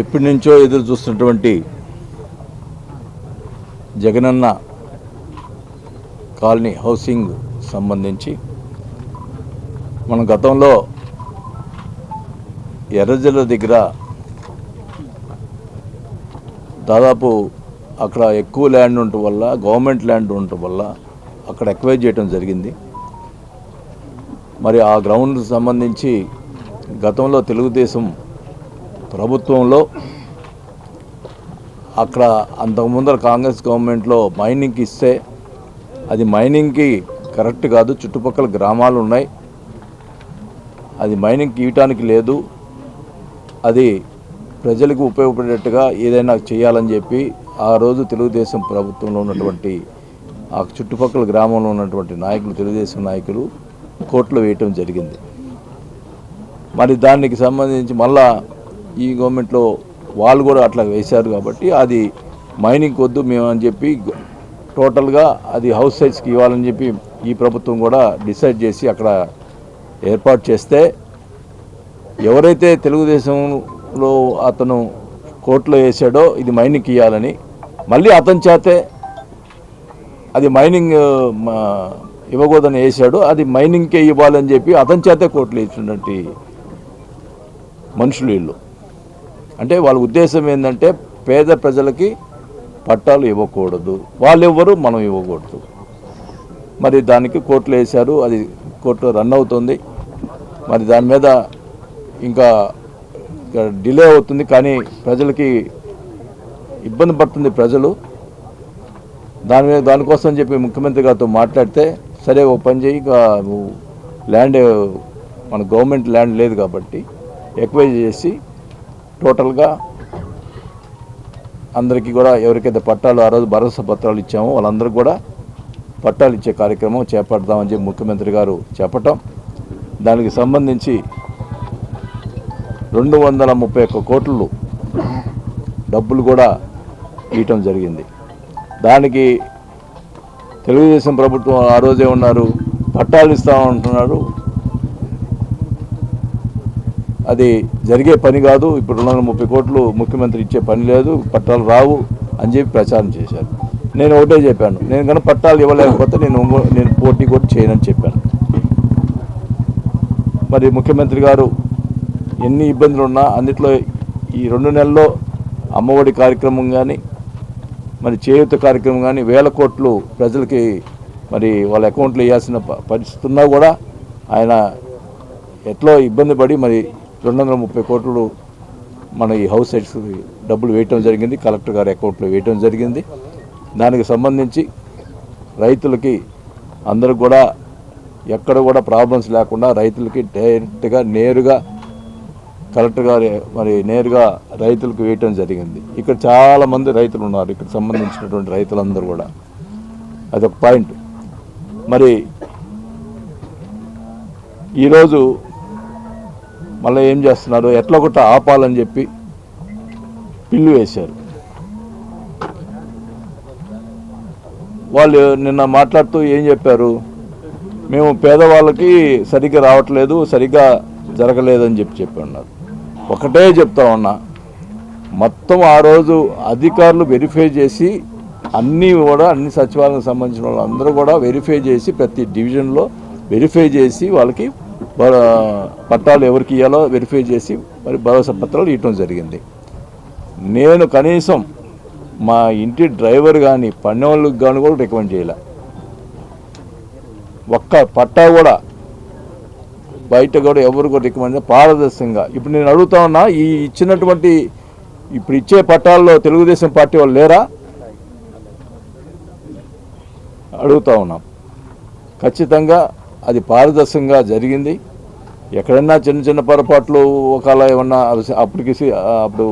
ఎప్పటి నుంచో ఎదురు చూస్తున్నటువంటి జగనన్న కాలనీ హౌసింగ్ సంబంధించి మన గతంలో ఎర్రజల్ల దగ్గర దాదాపు అక్కడ ఎక్కువ ల్యాండ్ ఉండటం వల్ల, గవర్నమెంట్ ల్యాండ్ ఉండటం వల్ల అక్కడ ఎక్వైర్ చేయడం జరిగింది. మరి ఆ గ్రౌండ్ సంబంధించి గతంలో తెలుగుదేశం ప్రభుత్వంలో అక్కడ అంతకుముందర కాంగ్రెస్ గవర్నమెంట్లో మైనింగ్కి ఇస్తే అది మైనింగ్కి కరెక్ట్ కాదు, చుట్టుపక్కల గ్రామాలు ఉన్నాయి, అది మైనింగ్కి ఇవ్వటానికి లేదు, అది ప్రజలకు ఉపయోగపడేట్టుగా ఏదైనా చేయాలని చెప్పి ఆ రోజు తెలుగుదేశం ప్రభుత్వంలో ఉన్నటువంటి ఆ చుట్టుపక్కల గ్రామంలో ఉన్నటువంటి నాయకులు, తెలుగుదేశం నాయకులు కోర్టులో వేయటం జరిగింది. మరి దానికి సంబంధించి మళ్ళా ఈ గవర్నమెంట్లో వాళ్ళు కూడా అట్లా వేశారు కాబట్టి అది మైనింగ్ వద్దు మేము అని చెప్పి టోటల్గా అది హౌస్ సైట్స్కి ఇవ్వాలని చెప్పి ఈ ప్రభుత్వం కూడా డిసైడ్ చేసి అక్కడ ఏర్పాటు చేస్తే, ఎవరైతే తెలుగుదేశంలో అతను కోర్టులో వేసాడో ఇది మైనింగ్కి ఇవ్వాలని, మళ్ళీ అతని చేతే అది మైనింగ్ ఇవ్వకూడదని వేసాడు, అది మైనింగ్కే ఇవ్వాలని చెప్పి అతని చేతే కోర్టులో ఇచ్చినటువంటి మనుషులు వీళ్ళు. అంటే వాళ్ళ ఉద్దేశం ఏంటంటే పేద ప్రజలకి పట్టాలు ఇవ్వకూడదు, వాళ్ళు ఎవ్వరు మనం ఇవ్వకూడదు. మరి దానికి కోర్టులో వేశారు, అది కోర్టులో రన్ అవుతుంది. మరి దాని మీద ఇంకా డిలే అవుతుంది, కానీ ప్రజలకి ఇబ్బంది పడుతుంది ప్రజలు. దానికోసం చెప్పి ముఖ్యమంత్రి గారితో మాట్లాడితే, సరే ఓ పని చేయి, ల్యాండ్ మన గవర్నమెంట్ ల్యాండ్ లేదు కాబట్టి ఎక్వైజ్ చేసి టోటల్గా అందరికీ కూడా ఎవరికైతే పట్టాలు ఆ రోజు భరోసా పత్రాలు ఇచ్చామో వాళ్ళందరికీ కూడా పట్టాలు ఇచ్చే కార్యక్రమం చేపడదామని చెప్పి ముఖ్యమంత్రి గారు చెప్పటం, దానికి సంబంధించి 231 కోట్లు డబ్బులు కూడా ఇవ్వటం జరిగింది. దానికి తెలుగుదేశం ప్రభుత్వం ఆ రోజే ఉన్నారు, పట్టాలు ఇస్తామంటున్నారు, అది జరిగే పని కాదు, ఇప్పుడు 230 కోట్లు ముఖ్యమంత్రి ఇచ్చే పని లేదు, పట్టాలు రావు అని చెప్పి ప్రచారం చేశారు. నేను ఒకటే చెప్పాను, నేను కనుక పట్టాలు ఇవ్వలేకపోతే నేను పోటీ కూడా చేయనని చెప్పాను. మరి ముఖ్యమంత్రి గారు ఎన్ని ఇబ్బందులు ఉన్నా అన్నిట్లో ఈ 2 నెలల్లో అమ్మఒడి కార్యక్రమం కానీ, మరి చేయూత కార్యక్రమం కానీ 1000 కోట్లు ప్రజలకి మరి వాళ్ళ అకౌంట్లో వేయాల్సిన పరిస్థితి ఉన్నా కూడా ఆయన ఎట్లా ఇబ్బంది పడి మరి 230 కోట్లు మన ఈ హౌస్ సైట్స్ డబ్బులు వేయటం జరిగింది, కలెక్టర్ గారి అకౌంట్లో వేయటం జరిగింది. దానికి సంబంధించి రైతులకి అందరూ కూడా ఎక్కడ కూడా ప్రాబ్లమ్స్ లేకుండా రైతులకి డైరెక్ట్గా నేరుగా కలెక్టర్ గారు మరి నేరుగా రైతులకు వేయటం జరిగింది. ఇక్కడ చాలామంది రైతులు ఉన్నారు, ఇక్కడ సంబంధించినటువంటి రైతులందరూ కూడా, అదొక పాయింట్. మరి ఈరోజు మళ్ళీ ఏం చేస్తున్నారు, ఎట్లా ఒకటి ఆపాలని చెప్పి పిల్లు వేశారు. వాళ్ళు నిన్న మాట్లాడుతూ ఏం చెప్పారు, మేము పేదవాళ్ళకి సరిగ్గా రావట్లేదు, సరిగ్గా జరగలేదని చెప్పన్నారు. ఒకటే చెప్తా ఉన్నా, మొత్తం ఆ రోజు అధికారులు వెరిఫై చేసి అన్నీ కూడా అన్ని సచివాలయానికి సంబంధించిన వాళ్ళందరూ కూడా వెరిఫై చేసి ప్రతి డివిజన్లో వెరిఫై చేసి వాళ్ళకి పట్టాలు ఎవరికి ఇవ్వాలో వెరిఫై చేసి మరి భరోసా పత్రాలు ఇవ్వటం జరిగింది. నేను కనీసం మా ఇంటి డ్రైవర్ కానీ పన్నెవాళ్ళకి కానీ కూడా రికమెండ్ చేయలే, ఒక్క పట్టా కూడా బయట కూడా ఎవరు కూడా రికమెండ్ పారదర్శకంగా. ఇప్పుడు నేను అడుగుతా ఉన్నా, ఈ ఇచ్చినటువంటి ఇప్పుడు ఇచ్చే పట్టాల్లో తెలుగుదేశం పార్టీ వాళ్ళు లేరా అడుగుతా ఉన్నాం. ఖచ్చితంగా అది పారదర్శకంగా జరిగింది. ఎక్కడన్నా చిన్న చిన్న పొరపాట్లు ఒకవేళ ఏమన్నా అప్పుడు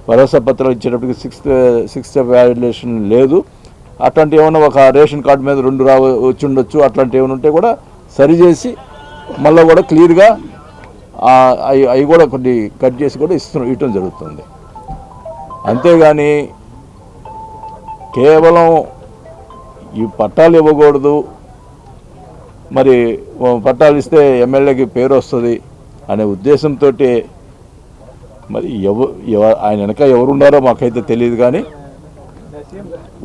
భరోసా పత్రాలు ఇచ్చేటప్పటికి సిక్స్త్ వాల్యుయేషన్ లేదు, అట్లాంటి ఏమన్నా ఒక రేషన్ కార్డు మీద 2 వచ్చి ఉండొచ్చు, అట్లాంటి ఏమైనా ఉంటే కూడా సరిచేసి మళ్ళీ కూడా క్లియర్గా అవి కూడా కొన్ని కట్ చేసి కూడా ఇవ్వటం జరుగుతుంది. అంతేగాని కేవలం ఈ పట్టాలు ఇవ్వకూడదు, మరి పట్టాలు ఇస్తే ఎమ్మెల్యేకి పేరు వస్తుంది అనే ఉద్దేశంతో మరి ఆయన వెనక ఎవరున్నారో మాకైతే తెలియదు, కానీ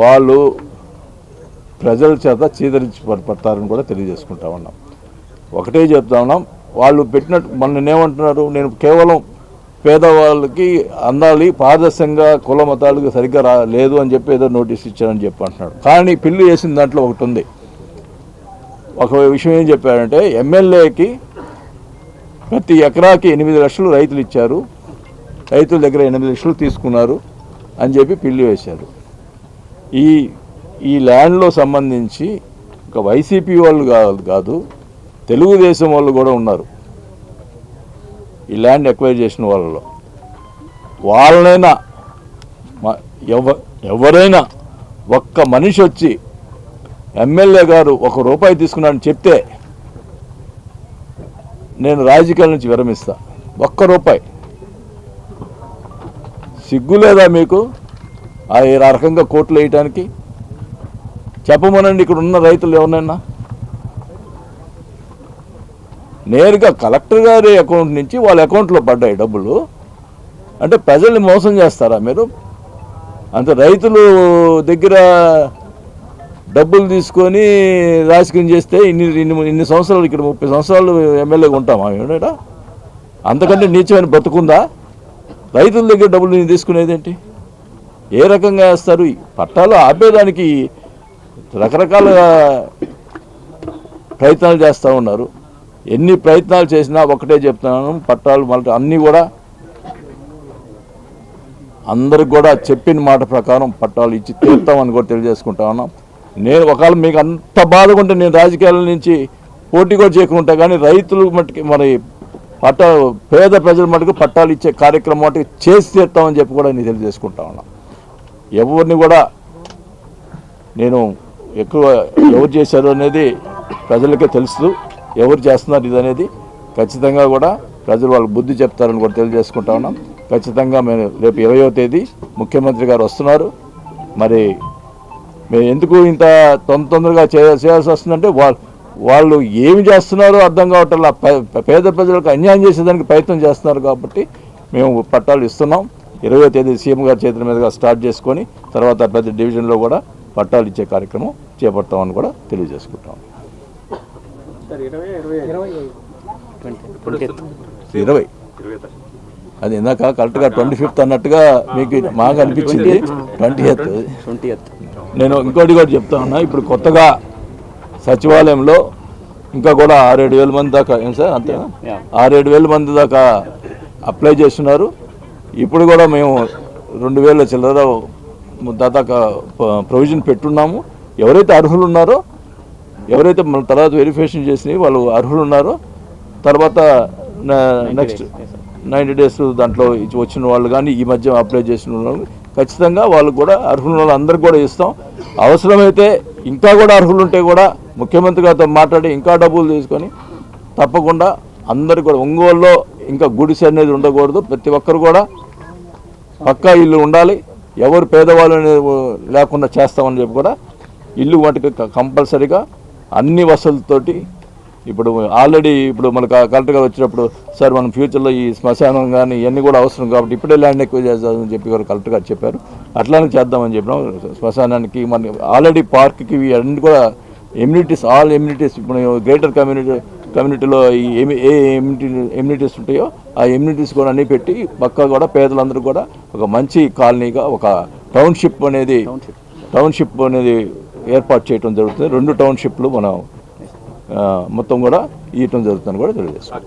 వాళ్ళు ప్రజల చేత చీదరించి పడతారని కూడా తెలియజేసుకుంటా ఉన్నాం. ఒకటే చెప్తా ఉన్నాం, వాళ్ళు పెట్టినట్టు మన ఏమంటున్నారు, నేను కేవలం పేదవాళ్ళకి అందాలి, పారదర్శకంగా కుల మతాలకు సరిగ్గా లేదు అని చెప్పి ఏదో నోటీస్ ఇచ్చారని చెప్పి అంటున్నాడు. కానీ పిల్లు వేసిన దాంట్లో ఒకటి ఉంది. ఒక విషయం ఏం చెప్పారంటే, ఎమ్మెల్యేకి ప్రతి ఎకరాకి 8 లక్షలు రైతులు ఇచ్చారు, రైతుల దగ్గర 8 లక్షలు తీసుకున్నారు అని చెప్పి పిల్లి వేశారు. ఈ ల్యాండ్లో సంబంధించి ఒక వైసీపీ వాళ్ళు కాదు, తెలుగుదేశం వాళ్ళు కూడా ఉన్నారు ఈ ల్యాండ్ ఎక్వైర్ చేసిన వాళ్ళలో. వాళ్ళనైనా ఎవరైనా ఒక్క మనిషి వచ్చి ఎమ్మెల్యే గారు ₹1 తీసుకున్నాడని చెప్తే నేను రాజకీయాల నుంచి విరమిస్తా. ₹1 సిగ్గు లేదా మీకు ఆ రకంగా కోట్లు వేయటానికి? చెప్పమనండి ఇక్కడ ఉన్న రైతులు ఎవరినైనా. నేరుగా కలెక్టర్ గారి అకౌంట్ నుంచి వాళ్ళ అకౌంట్లో పడ్డాయి డబ్బులు అంటే ప్రజల్ని మోసం చేస్తారా మీరు? అంత రైతులు దగ్గర డబ్బులు తీసుకొని రాజకీయం చేస్తే ఇన్ని సంవత్సరాలు, ఇక్కడ 30 సంవత్సరాలు ఎమ్మెల్యేగా ఉంటామా ఏమిటా? అంతకంటే నీచమైన బతుకుందా? రైతుల దగ్గర డబ్బులు తీసుకునేదేంటి? ఏ రకంగా వేస్తారు? పట్టాలు ఆపేదానికి రకరకాల ప్రయత్నాలు చేస్తూ ఉన్నారు. ఎన్ని ప్రయత్నాలు చేసినా ఒకటే చెప్తున్నాను, పట్టాలు మళ్ళీ అన్నీ కూడా అందరికి కూడా చెప్పిన మాట ప్రకారం పట్టాలు ఇచ్చి తీర్తామని కూడా తెలియజేసుకుంటా ఉన్నాం. నేను ఒకవేళ మీకు అంత బాధగా ఉంటే నేను రాజకీయాల నుంచి పోటీ కూడా చేయకుండా, కానీ రైతులు మట్టుకి మరి పేద ప్రజల మటుకు పట్టాలు ఇచ్చే కార్యక్రమం మటుకు చేసి తీర్తామని చెప్పి కూడా నేను తెలియజేసుకుంటా ఉన్నాం. ఎవరిని కూడా నేను ఎక్కువ ఎవరు చేశారు అనేది ప్రజలకే తెలుసు, ఎవరు చేస్తున్నారు ఇది అనేది ఖచ్చితంగా కూడా ప్రజలు వాళ్ళకి బుద్ధి చెప్తారని కూడా తెలియజేసుకుంటా ఉన్నాం. ఖచ్చితంగా మేము రేపు 20వ తేదీ ముఖ్యమంత్రి గారు వస్తున్నారు. మరి మేము ఎందుకు ఇంత తొందరగా చేయాల్సి వస్తుందంటే వాళ్ళు ఏమి చేస్తున్నారో అర్థం కావట్లా, పేద ప్రజలకు అన్యాయం చేసేదానికి ప్రయత్నం చేస్తున్నారు కాబట్టి మేము పట్టాలు ఇస్తున్నాం. 20వ తేదీ సీఎం గారి చేతుల మీదుగా స్టార్ట్ చేసుకొని తర్వాత ప్రతి డివిజన్లో కూడా పట్టాలు ఇచ్చే కార్యక్రమం చేపడతామని కూడా తెలియజేసుకుంటాం. 20 అది ఇందాక కరెక్ట్గా 25th అన్నట్టుగా మీకు మాకు అనిపించింది. 20th. నేను ఇంకోటి కూడా చెప్తా ఉన్నా, ఇప్పుడు కొత్తగా సచివాలయంలో ఇంకా కూడా 6-7 మంది దాకా, ఏం సార్ అంతేనా, 6-7 మంది దాకా అప్లై చేస్తున్నారు. ఇప్పుడు కూడా మేము 2000 చిల్లర దాకా ప్రొవిజన్ పెట్టున్నాము. ఎవరైతే అర్హులు ఉన్నారో, ఎవరైతే మన తర్వాత వెరిఫికేషన్ చేసినవి వాళ్ళు అర్హులు ఉన్నారో, తర్వాత నెక్స్ట్ 90 days దాంట్లో వచ్చిన వాళ్ళు కానీ ఈ మధ్య అప్లై చేసిన వాళ్ళు ఖచ్చితంగా వాళ్ళు కూడా అర్హులు వాళ్ళు అందరికి కూడా ఇస్తాం. అవసరమైతే ఇంకా కూడా అర్హులు ఉంటే కూడా ముఖ్యమంత్రి గారితో మాట్లాడి ఇంకా డబ్బులు తీసుకొని తప్పకుండా అందరికి కూడా ఒంగోలులో ఇంకా గుడిసె అనేది ఉండకూడదు. ప్రతి ఒక్కరు కూడా పక్కా ఇల్లు ఉండాలి. ఎవరు పేదవాళ్ళు లేకుండా చేస్తామని చెప్పి కూడా ఇల్లు వాటికి కంపల్సరీగా అన్ని వసతులతోటి. ఇప్పుడు ఆల్రెడీ ఇప్పుడు మనకు కలెక్టర్గా వచ్చినప్పుడు సార్ మనం ఫ్యూచర్లో ఈ శ్మశానం కానీ ఇవన్నీ కూడా అవసరం కాబట్టి ఇప్పుడే ల్యాండ్ ఎక్కువ చేద్దామని చెప్పి కూడా కలెక్టర్ గారు చెప్పారు. అట్లానే చేద్దామని చెప్పినాం. శ్మశానానికి మన ఆల్రెడీ పార్క్కి ఇవి అన్ని కూడా ఎమ్యూనిటీస్, ఆల్ ఎమ్యూనిటీస్, ఇప్పుడు గ్రేటర్ కమ్యూనిటీలో ఏ ఎమ్యూనిటీస్ ఉంటాయో ఆ ఎమ్యూనిటీస్ కూడా అన్నీ పెట్టి పక్కా కూడా పేదలందరూ కూడా ఒక మంచి కాలనీగా ఒక టౌన్షిప్ అనేది ఏర్పాటు చేయడం జరుగుతుంది. 2 టౌన్షిప్లు మనం మొత్తం కూడా ఇవ్వటం జరుగుతుందని కూడా తెలియజేస్తాం.